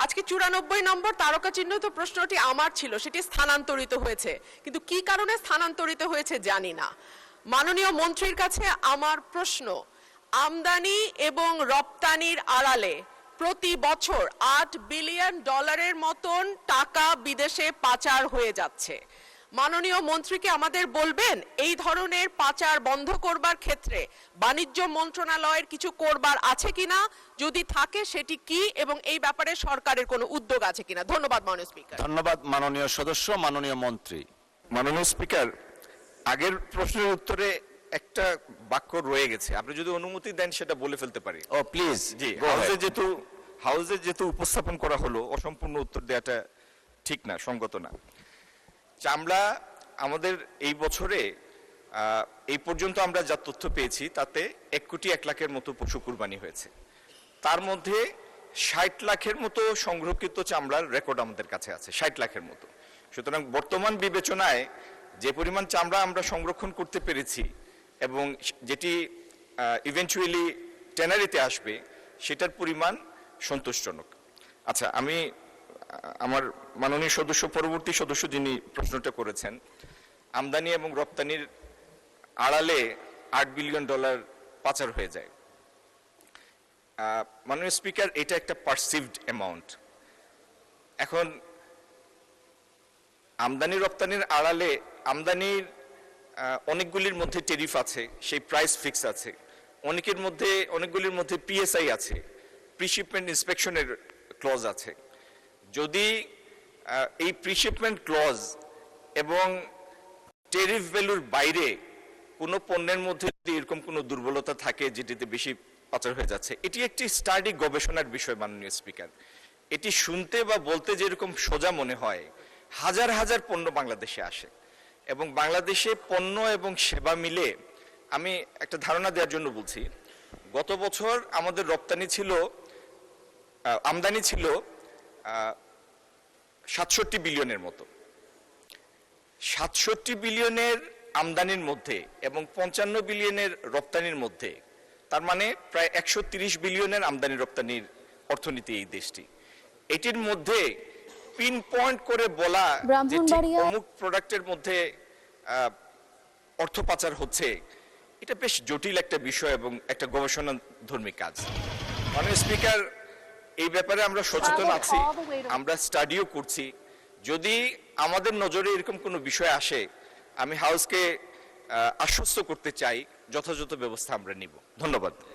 আজকে 94 নম্বর তারকা চিহ্নিত প্রশ্নটি আমার ছিল, সেটি স্থানান্তরিত হয়েছে, কিন্তু কি কারণে স্থানান্তরিত হয়েছে জানি না। মাননীয় মন্ত্রীর কাছে আমার প্রশ্ন, আমদানি এবং রপ্তানির আড়ালে প্রতি বছর $8 বিলিয়ন মতন টাকা বিদেশে পাচার হয়ে যাচ্ছে। মাননীয় মন্ত্রীকে আমাদের বলবেন এই ধরনের পাচার বন্ধ করবার ক্ষেত্রে বাণিজ্য মন্ত্রণালয়ের কিছু করবার আছে কিনা, যদি থাকে সেটি কি, এবং এই ব্যাপারে সরকারের কোনো উদ্যোগ আছে কিনা। ধন্যবাদ মাননীয় স্পিকার। ধন্যবাদ মাননীয় সদস্য। মাননীয় মন্ত্রী। মাননীয় স্পিকার, আগের প্রশ্নের উত্তরে একটা বাক্য রয়ে গেছে, আপনি যদি অনুমতি দেন সেটা বলে ফেলতে পারি। ও প্লিজ। জি, হাউসে যেহেতু উপস্থাপন করা হলো, অসম্পূর্ণ উত্তর দেওয়াটা ঠিক না, সঙ্গত না। চামড়া আমাদের এই বছরে এই পর্যন্ত আমরা যা তথ্য পেয়েছি তাতে 1,01,00,000 মতো পশু কুরবানি হয়েছে। তার মধ্যে 60 লাখের মতো সংরক্ষিত চামড়ার রেকর্ড আমাদের কাছে আছে, 60 লাখের মতো। সুতরাং বর্তমান বিবেচনায় যে পরিমাণ চামড়া আমরা সংরক্ষণ করতে পেরেছি এবং যেটি ইভেন্চুয়ালি ট্যানারিতে আসবে সেটার পরিমাণ সন্তোষজনক। আচ্ছা, আমি আমার মাননীয় সদস্য, পরবর্তী সদস্য যিনি প্রশ্নটা করেছেন, আমদানি এবং রপ্তানির আড়ালে $8 বিলিয়ন পাচার হয়ে যায়। মাননীয় স্পিকার, এটা একটা পারসিভড অ্যামাউন্ট। এখন আমদানি রপ্তানির আড়ালে আমদানির অনেকগুলির মধ্যে টেরিফ আছে, সেই প্রাইস ফিক্স আছে, অনেকগুলির মধ্যে পিএসআই আছে, প্রিশিপমেন্ট ইন্সপেকশনের ক্লজ আছে। যদি এই প্রিশিপমেন্ট ক্লজ এবং টেরিফ ভ্যালুর বাইরে কোনো পণ্যের মধ্যে যদি এরকম কোনো দুর্বলতা থাকে যেটিতে বেশি পাচার হয়ে যাচ্ছে, এটি একটি স্টাডি, গবেষণার বিষয়। মাননীয় স্পিকার, এটি শুনতে বা বলতে যেরকম সোজা মনে হয়, হাজার হাজার পণ্য বাংলাদেশে আসে এবং বাংলাদেশে পণ্য এবং সেবা মিলে, আমি একটা ধারণা দেওয়ার জন্য বলছি, গত বছর আমাদের আমদানি ছিল 67 বিলিয়নের মতো। 67 বিলিয়নের আমদানির মধ্যে এবং 55 বিলিয়নের রপ্তানির মধ্যে, তার মানে প্রায় 130 বিলিয়নের আমদানি রপ্তানির অর্থনীতি এই দেশটি। এটির মধ্যে পিন পয়েন্ট করে বলা যে অমুক প্রোডাক্টের মধ্যে অর্থ পাচার হচ্ছে, এটা বেশ জটিল একটা বিষয় এবং একটা গবেষণাধর্মী কাজ। মাননীয় স্পিকার, এই ব্যাপারে আমরা সচেতন আছি, আমরা স্টাডিও করছি। যদি আমাদের নজরে এরকম কোনো বিষয় আসে, আমি হাউসকে আশ্বস্ত করতে চাই যথাযথ ব্যবস্থা আমরা নিব। ধন্যবাদ।